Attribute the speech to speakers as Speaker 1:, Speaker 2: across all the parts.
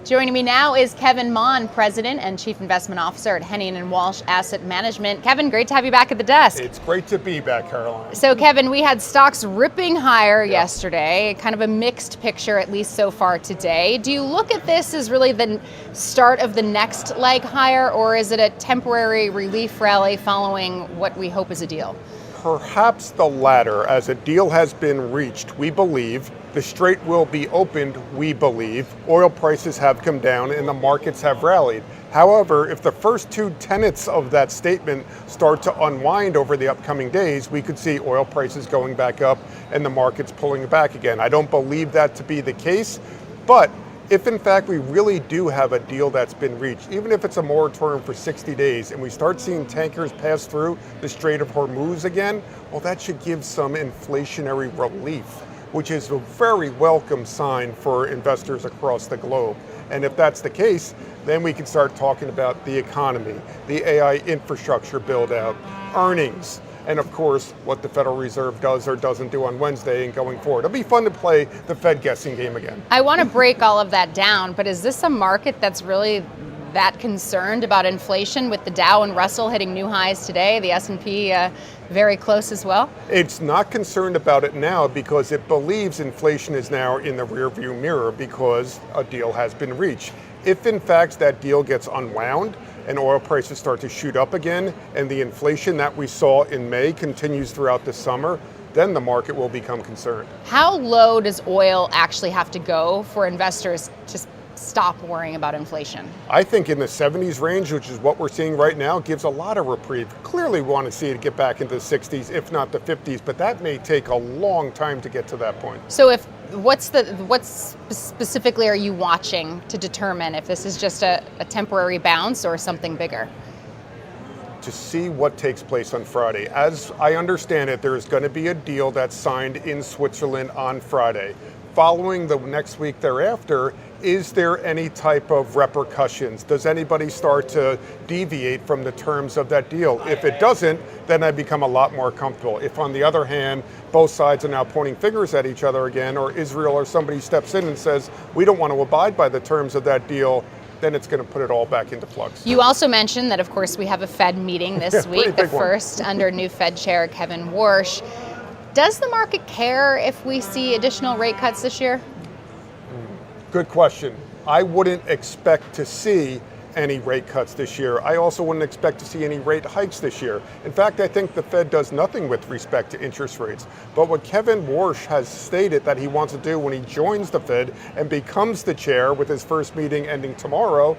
Speaker 1: Joining me now is Kevin Mahn, President and Chief Investment Officer at Hennion and Walsh Asset Management. Kevin, great to have you back at the desk.
Speaker 2: It's great to be back, Caroline.
Speaker 1: So Kevin, we had stocks ripping higher yesterday, kind of a mixed picture at least so far today. Do you look at this as really the start of the next leg higher, or is it a temporary relief rally following what we hope is a deal?
Speaker 2: Perhaps the latter. As a deal has been reached, we believe, the Strait will be opened, we believe, oil prices have come down and the markets have rallied. However, if the first two tenets of that statement start to unwind over the upcoming days, we could see oil prices going back up and the markets pulling back again. I don't believe that to be the case, but if in fact we really do have a deal that's been reached, even if it's a moratorium for 60 days and we start seeing tankers pass through the Strait of Hormuz again, well, that should give some inflationary relief, which is a very welcome sign for investors across the globe. And if that's the case, then we can start talking about the economy, the AI infrastructure build out, earnings, and of course, what the Federal Reserve does or doesn't do on Wednesday and going forward. It'll be fun to play the Fed guessing game again.
Speaker 1: I want to break all of that down, but is this a market that's really that concerned about inflation, with the Dow and Russell hitting new highs today, the S&P very close as well?
Speaker 2: It's not concerned about it now because it believes inflation is now in the rearview mirror because a deal has been reached. If in fact that deal gets unwound and oil prices start to shoot up again and the inflation that we saw in May continues throughout the summer, then the market will become concerned.
Speaker 1: How low does oil actually have to go for investors to stop worrying about inflation?
Speaker 2: I think in the 70s range, which is what we're seeing right now, gives a lot of reprieve. Clearly we want to see it get back into the 60s, if not the 50s, but that may take a long time to get to that point.
Speaker 1: So what specifically are you watching to determine if this is just a temporary bounce or something bigger?
Speaker 2: To see what takes place on Friday. As I understand it, there is going to be a deal that's signed in Switzerland on Friday. Following the next week thereafter, is there any type of repercussions? Does anybody start to deviate from the terms of that deal? If it doesn't, then I become a lot more comfortable. If on the other hand, both sides are now pointing fingers at each other again, or Israel or somebody steps in and says, we don't want to abide by the terms of that deal, then it's going to put it all back into flux.
Speaker 1: You also mentioned that, of course, we have a Fed meeting this week, the first under new Fed Chair Kevin Warsh. Does the market care if we see additional rate cuts this year?
Speaker 2: Good question. I wouldn't expect to see any rate cuts this year. I also wouldn't expect to see any rate hikes this year. In fact, I think the Fed does nothing with respect to interest rates. But what Kevin Warsh has stated that he wants to do when he joins the Fed and becomes the chair with his first meeting ending tomorrow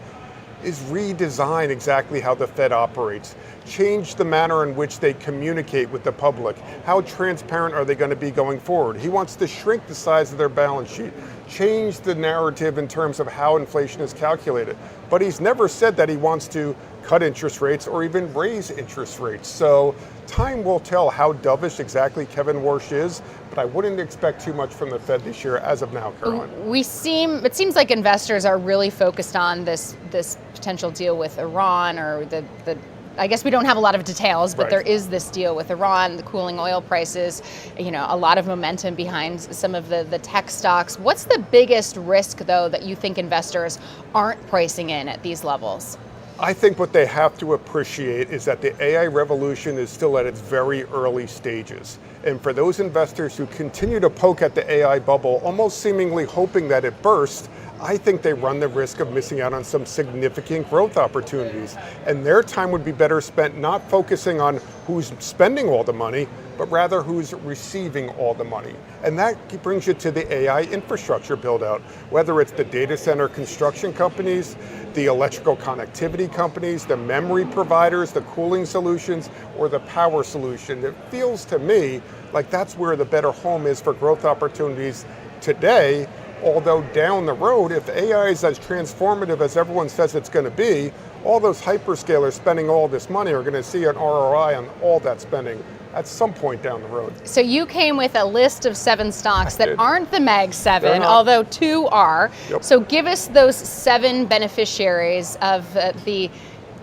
Speaker 2: is redesign exactly how the Fed operates, change the manner in which they communicate with the public. How transparent are they going to be going forward? He wants to shrink the size of their balance sheet, change the narrative in terms of how inflation is calculated. But he's never said that he wants to cut interest rates or even raise interest rates. So time will tell how dovish exactly Kevin Warsh is, but I wouldn't expect too much from the Fed this year as of now, Caroline.
Speaker 1: It seems like investors are really focused on this potential deal with Iran, or I guess we don't have a lot of details, but there is this deal with Iran, the cooling oil prices, a lot of momentum behind some of the tech stocks. What's the biggest risk, though, that you think investors aren't pricing in at these levels?
Speaker 2: I think what they have to appreciate is that the AI revolution is still at its very early stages. And for those investors who continue to poke at the AI bubble, almost seemingly hoping that it bursts, I think they run the risk of missing out on some significant growth opportunities. And their time would be better spent not focusing on who's spending all the money, but rather who's receiving all the money. And that brings you to the AI infrastructure build out, whether it's the data center construction companies, the electrical connectivity companies, the memory providers, the cooling solutions, or the power solution. It feels to me like that's where the better home is for growth opportunities today. Although down the road, if AI is as transformative as everyone says it's going to be, all those hyperscalers spending all this money are going to see an ROI on all that spending at some point down the road.
Speaker 1: So you came with a list of 7 stocks that aren't the Mag 7, although 2 are.
Speaker 2: Yep.
Speaker 1: So give us those 7 beneficiaries of the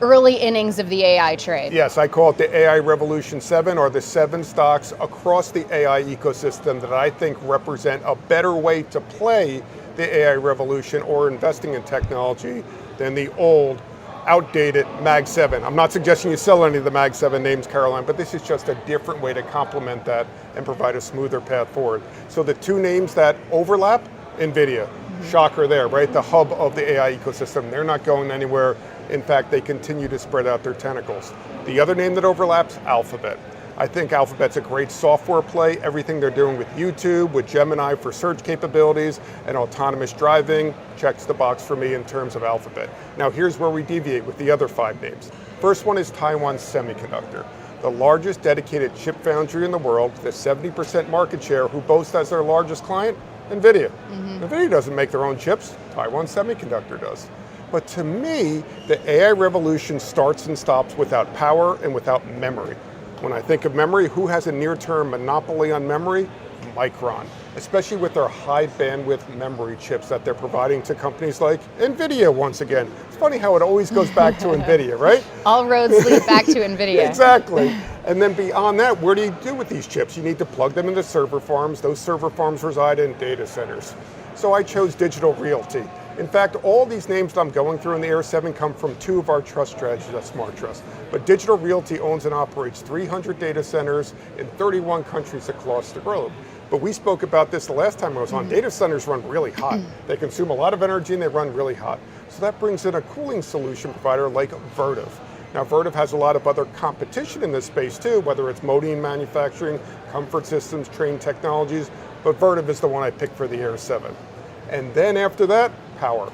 Speaker 1: early innings of the AI trade.
Speaker 2: Yes, I call it the AI Revolution 7, or the 7 stocks across the AI ecosystem that I think represent a better way to play the AI revolution or investing in technology than the old, outdated Mag 7. I'm not suggesting you sell any of the Mag 7 names, Caroline, but this is just a different way to complement that and provide a smoother path forward. So the two names that overlap, NVIDIA, shocker there, right? The hub of the AI ecosystem. They're not going anywhere. In fact, they continue to spread out their tentacles. The other name that overlaps, Alphabet. I think Alphabet's a great software play. Everything they're doing with YouTube, with Gemini for search capabilities, and autonomous driving checks the box for me in terms of Alphabet. Now here's where we deviate with the other 5 names. First one is Taiwan Semiconductor, the largest dedicated chip foundry in the world, with a 70% market share, who boasts as their largest client, NVIDIA. NVIDIA doesn't make their own chips, Taiwan Semiconductor does. But to me, the AI revolution starts and stops without power and without memory. When I think of memory, who has a near-term monopoly on memory? Micron, especially with their high bandwidth memory chips that they're providing to companies like NVIDIA once again. It's funny how it always goes back to NVIDIA, right?
Speaker 1: All roads lead back to NVIDIA.
Speaker 2: Exactly. And then beyond that, what do you do with these chips? You need to plug them into server farms. Those server farms reside in data centers. So I chose Digital Realty. In fact, all these names that I'm going through in the Air 7 come from 2 of our trust strategies at Smart Trust. But Digital Realty owns and operates 300 data centers in 31 countries across the globe. But we spoke about this the last time I was on. Data centers run really hot. They consume a lot of energy and they run really hot. So that brings in a cooling solution provider like Vertiv. Now Vertiv has a lot of other competition in this space too, whether it's Modine manufacturing, comfort systems, Trane Technologies, but Vertiv is the one I picked for the Air 7. And then after that, power.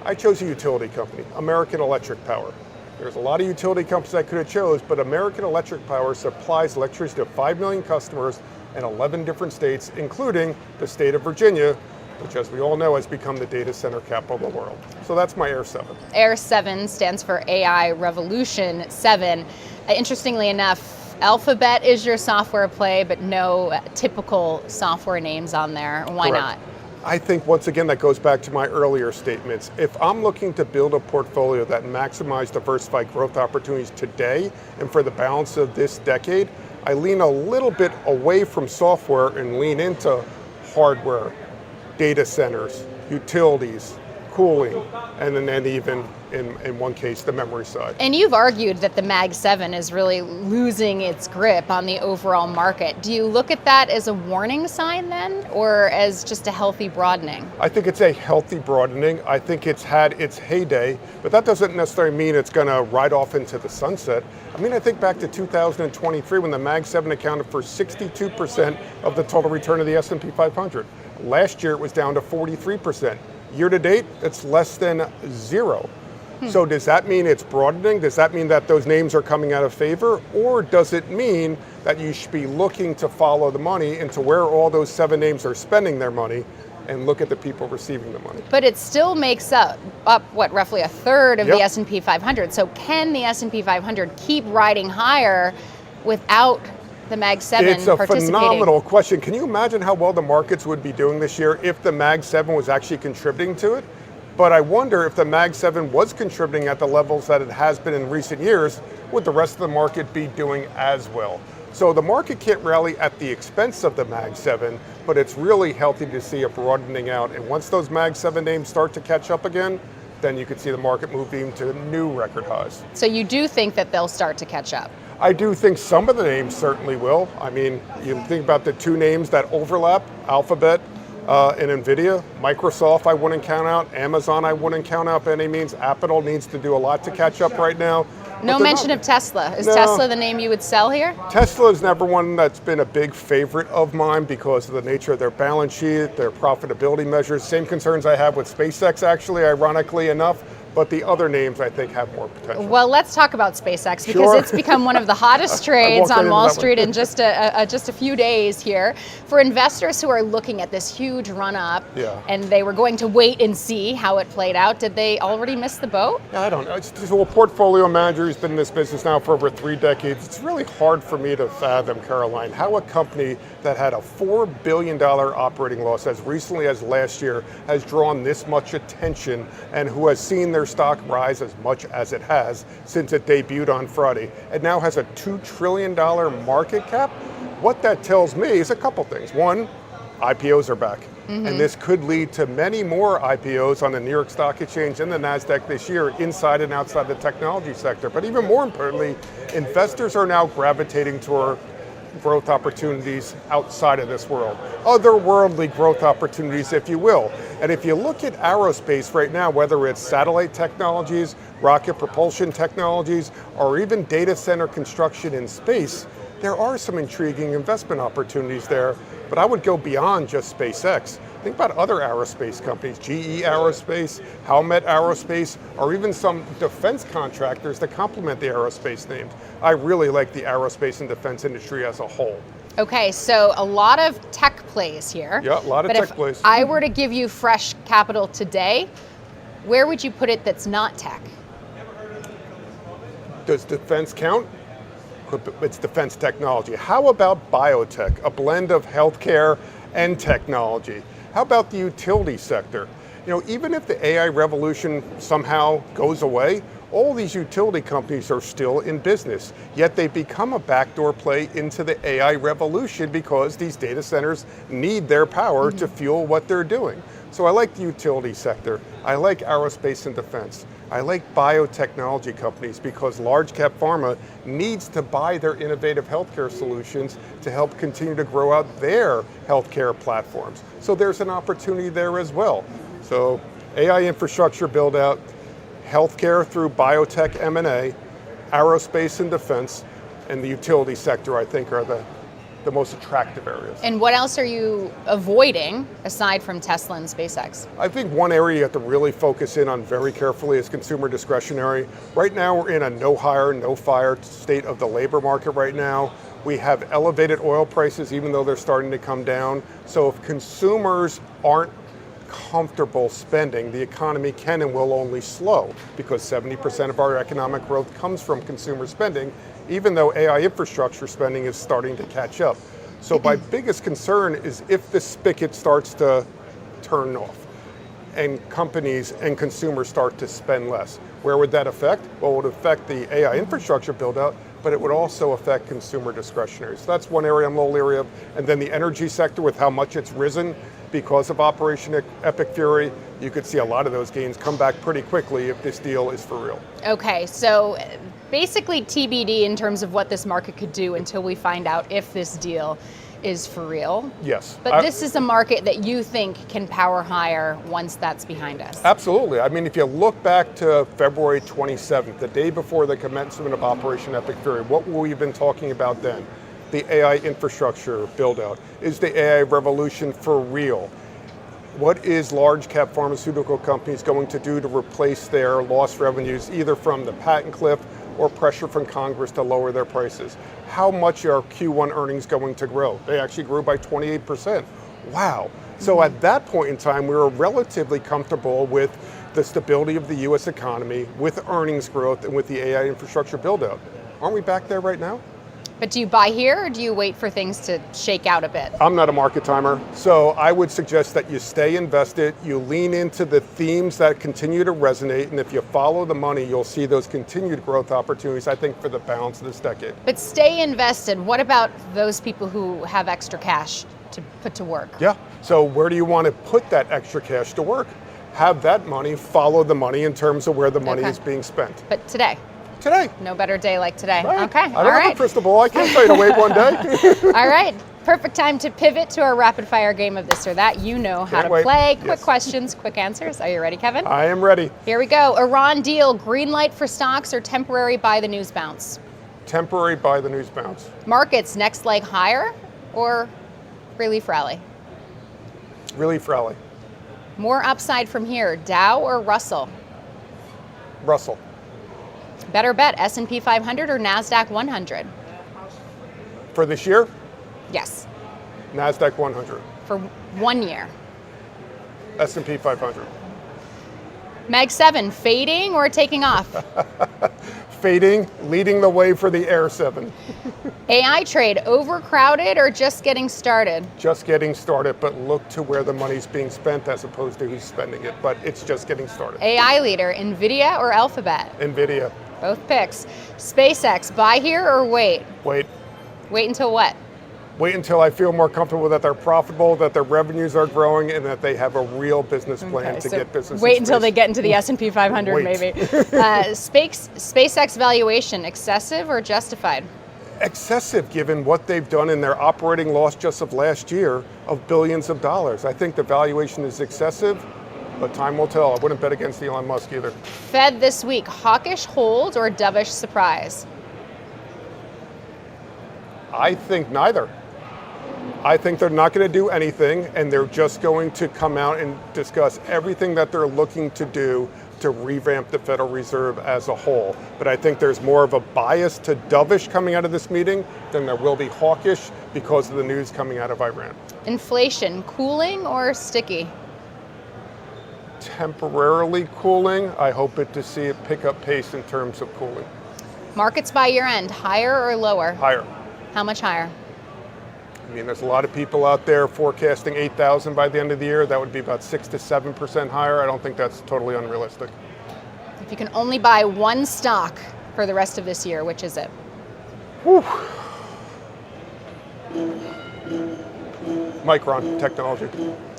Speaker 2: I chose a utility company, American Electric Power. There's a lot of utility companies I could have chose, but American Electric Power supplies electricity to 5 million customers in 11 different states, including the state of Virginia, which as we all know has become the data center capital of the world. So that's my Air 7.
Speaker 1: Air 7 stands for AI Revolution 7. Interestingly enough, Alphabet is your software play, but no typical software names on there. Why
Speaker 2: Correct.
Speaker 1: not?
Speaker 2: I think once again that goes back to my earlier statements. If I'm looking to build a portfolio that maximizes diversified growth opportunities today and for the balance of this decade, I lean a little bit away from software and lean into hardware, data centers, utilities, cooling, and then even in one case the memory side.
Speaker 1: And you've argued that the Mag 7 is really losing its grip on the overall market. Do you look at that as a warning sign then, or as just a healthy broadening?
Speaker 2: I think it's a healthy broadening. I think it's had its heyday, but that doesn't necessarily mean it's going to ride off into the sunset. I mean, I think back to 2023 when the Mag 7 accounted for 62% of the total return of the S&P 500. Last year it was down to 43%. Year to date, it's less than 0. So does that mean it's broadening? Does that mean that those names are coming out of favor? Or does it mean that you should be looking to follow the money into where all those 7 names are spending their money and look at the people receiving the money?
Speaker 1: But it still makes up what, roughly a third of
Speaker 2: Yep.
Speaker 1: the S&P 500. So can the S&P 500 keep riding higher without the Mag 7
Speaker 2: It's a
Speaker 1: participating?
Speaker 2: phenomenal question. Can you imagine how well the markets would be doing this year if the Mag 7 was actually contributing to it? But I wonder if the Mag 7 was contributing at the levels that it has been in recent years, would the rest of the market be doing as well? So the market can't rally at the expense of the Mag 7, but it's really healthy to see a broadening out. And once those Mag 7 names start to catch up again, then you could see the market moving to new record highs.
Speaker 1: So you do think that they'll start to catch up?
Speaker 2: I do think some of the names certainly will. I mean, you think about the 2 names that overlap, Alphabet and NVIDIA. Microsoft I wouldn't count out. Amazon I wouldn't count out by any means. Apple needs to do a lot to catch up right now.
Speaker 1: No mention of Tesla. Is
Speaker 2: No.
Speaker 1: Tesla the name you would sell here?
Speaker 2: Tesla is never one that's been a big favorite of mine because of the nature of their balance sheet, their profitability measures. Same concerns I have with SpaceX, actually, ironically enough. But the other names I think have more potential.
Speaker 1: Well, let's talk about SpaceX because
Speaker 2: Sure.
Speaker 1: it's become one of the hottest trades on Wall Street in just a few days here. For investors who are looking at this huge run up and they were going to wait and see how it played out, did they already miss the boat?
Speaker 2: Yeah, I don't know. It's just a portfolio manager who's been in this business now for over 3 decades. It's really hard for me to fathom, Caroline, how a company that had a $4 billion operating loss as recently as last year has drawn this much attention and who has seen their stock rise as much as it has since it debuted on Friday. It now has a $2 trillion market cap. What that tells me is a couple things. One, IPOs are back. And this could lead to many more IPOs on the New York Stock Exchange and the NASDAQ this year, inside and outside the technology sector. But even more importantly, investors are now gravitating toward growth opportunities outside of this world. Otherworldly growth opportunities, if you will. And if you look at aerospace right now, whether it's satellite technologies, rocket propulsion technologies, or even data center construction in space, there are some intriguing investment opportunities there. But I would go beyond just SpaceX. Think about other aerospace companies, GE Aerospace, Howmet Aerospace, or even some defense contractors that complement the aerospace names. I really like the aerospace and defense industry as a whole.
Speaker 1: Okay, so a lot of tech plays here.
Speaker 2: Yeah, a lot of tech plays.
Speaker 1: If I were to give you fresh capital today, where would you put it that's not tech?
Speaker 2: Does defense count? It's defense technology. How about biotech, a blend of healthcare and technology? How about the utility sector? You know, even if the AI revolution somehow goes away, all these utility companies are still in business, yet they become a backdoor play into the AI revolution because these data centers need their power to fuel what they're doing. So I like the utility sector. I like aerospace and defense. I like biotechnology companies because large cap pharma needs to buy their innovative healthcare solutions to help continue to grow out their healthcare platforms. So there's an opportunity there as well. So AI infrastructure build out, healthcare through biotech M&A, aerospace and defense, and the utility sector I think are the most attractive areas.
Speaker 1: And what else are you avoiding aside from Tesla and SpaceX?
Speaker 2: I think one area you have to really focus in on very carefully is consumer discretionary. Right now we're in a no hire, no fire state of the labor market right now. We have elevated oil prices even though they're starting to come down. So if consumers aren't comfortable spending, the economy can and will only slow because 70% of our economic growth comes from consumer spending, even though AI infrastructure spending is starting to catch up. So my biggest concern is if the spigot starts to turn off and companies and consumers start to spend less. Where would that affect? Well, it would affect the AI infrastructure build out, but it would also affect consumer discretionary. So that's one area I'm a little leery of. And then the energy sector with how much it's risen because of Operation Epic Fury, you could see a lot of those gains come back pretty quickly if this deal is for real.
Speaker 1: Okay, so basically TBD in terms of what this market could do until we find out if this deal is for real.
Speaker 2: Yes.
Speaker 1: But this is a market that you think can power higher once that's behind us.
Speaker 2: Absolutely. I mean, if you look back to February 27th, the day before the commencement of Operation Epic Fury, what were we been talking about then? The AI infrastructure build out. Is the AI revolution for real? What is large cap pharmaceutical companies going to do to replace their lost revenues either from the patent cliff or pressure from Congress to lower their prices? How much are Q1 earnings going to grow? They actually grew by 28%. Wow. So at that point in time, we were relatively comfortable with the stability of the US economy, with earnings growth, and with the AI infrastructure build out. Aren't we back there right now?
Speaker 1: But do you buy here or do you wait for things to shake out a bit?
Speaker 2: I'm not a market timer, so I would suggest that you stay invested, you lean into the themes that continue to resonate, and if you follow the money, you'll see those continued growth opportunities, I think, for the balance of this decade.
Speaker 1: But stay invested. What about those people who have extra cash to put to work?
Speaker 2: Yeah, so where do you want to put that extra cash to work? Have that money follow the money in terms of where the money is being spent.
Speaker 1: But today?
Speaker 2: Today.
Speaker 1: No better day like today.
Speaker 2: Right.
Speaker 1: Okay,
Speaker 2: I don't have a crystal ball. I can't tell you to wait one day.
Speaker 1: All right, perfect time to pivot to our rapid fire game of this or that. You know how to play. Quick questions, quick answers. Are you ready, Kevin?
Speaker 2: I am ready.
Speaker 1: Here we go. Iran deal, green light for stocks or temporary buy the news bounce?
Speaker 2: Temporary buy the news bounce.
Speaker 1: Markets, next leg higher or relief rally?
Speaker 2: Relief rally.
Speaker 1: More upside from here, Dow or Russell?
Speaker 2: Russell.
Speaker 1: Better bet, S&P 500 or NASDAQ 100?
Speaker 2: For this year?
Speaker 1: Yes.
Speaker 2: NASDAQ 100.
Speaker 1: For 1 year?
Speaker 2: S&P 500.
Speaker 1: Mag 7, fading or taking off?
Speaker 2: Fading, leading the way for the Air 7.
Speaker 1: AI trade, overcrowded or just getting started?
Speaker 2: Just getting started, but look to where the money's being spent as opposed to who's spending it, but it's just getting started.
Speaker 1: AI leader, NVIDIA or Alphabet?
Speaker 2: NVIDIA.
Speaker 1: Both picks. SpaceX, buy here or wait?
Speaker 2: Wait.
Speaker 1: Wait until what?
Speaker 2: Wait until I feel more comfortable that they're profitable, that their revenues are growing, and that they have a real business plan to get business.
Speaker 1: Wait until they get into the S&P 500,
Speaker 2: Wait.
Speaker 1: maybe. SpaceX valuation, excessive or justified?
Speaker 2: Excessive, given what they've done in their operating loss just of last year of billions of dollars. I think the valuation is excessive, but time will tell. I wouldn't bet against Elon Musk either.
Speaker 1: Fed this week, hawkish hold or dovish surprise?
Speaker 2: I think neither. I think they're not going to do anything, and they're just going to come out and discuss everything that they're looking to do to revamp the Federal Reserve as a whole. But I think there's more of a bias to dovish coming out of this meeting than there will be hawkish because of the news coming out of Iran.
Speaker 1: Inflation, cooling or sticky?
Speaker 2: Temporarily cooling. I hope to see it pick up pace in terms of cooling.
Speaker 1: Markets by year end, higher or lower?
Speaker 2: Higher.
Speaker 1: How much higher?
Speaker 2: I mean, there's a lot of people out there forecasting 8,000 by the end of the year. That would be about 6 to 7% higher. I don't think that's totally unrealistic.
Speaker 1: If you can only buy one stock for the rest of this year, which is it?
Speaker 2: Whew. Micron Technology.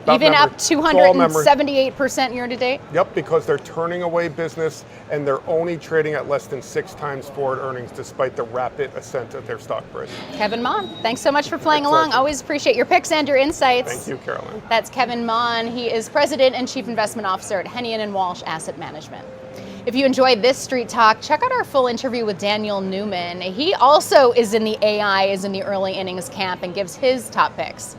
Speaker 2: About
Speaker 1: Even
Speaker 2: memory.
Speaker 1: up 278% year to date?
Speaker 2: Yep, because they're turning away business and they're only trading at less than 6 times forward earnings despite the rapid ascent of their stock price.
Speaker 1: Kevin Mahn, thanks so much for playing
Speaker 2: My
Speaker 1: along.
Speaker 2: pleasure.
Speaker 1: Always appreciate your picks and your insights.
Speaker 2: Thank you, Caroline.
Speaker 1: That's Kevin Mahn. He is President and Chief Investment Officer at Hennion and Walsh Asset Management. If you enjoyed this Street Talk, check out our full interview with Daniel Newman. He also is in the AI, is in the early innings camp and gives his top picks.